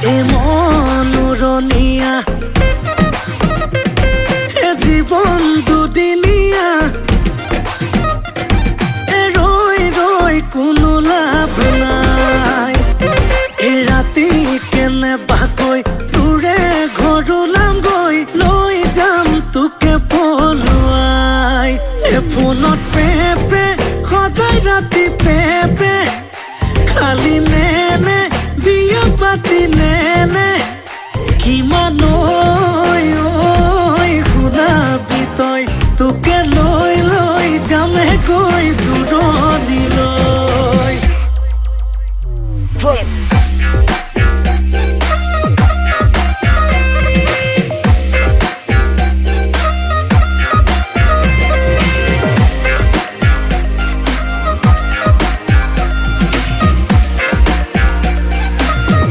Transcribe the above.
এ মনুৰনিয়া এ জীবন দুদিনিয়া এ ৰই ৰই কোনো লাভ নাই এ ৰাতি কেনে বাকৈ তোৰে ঘৰলাম গৈ লৈ যাম তোকে পলুৱাই এ ফোনত পেপে সদায় ৰাতি পেপে খালি নেনে বিয়া পাতি নেনে কিমান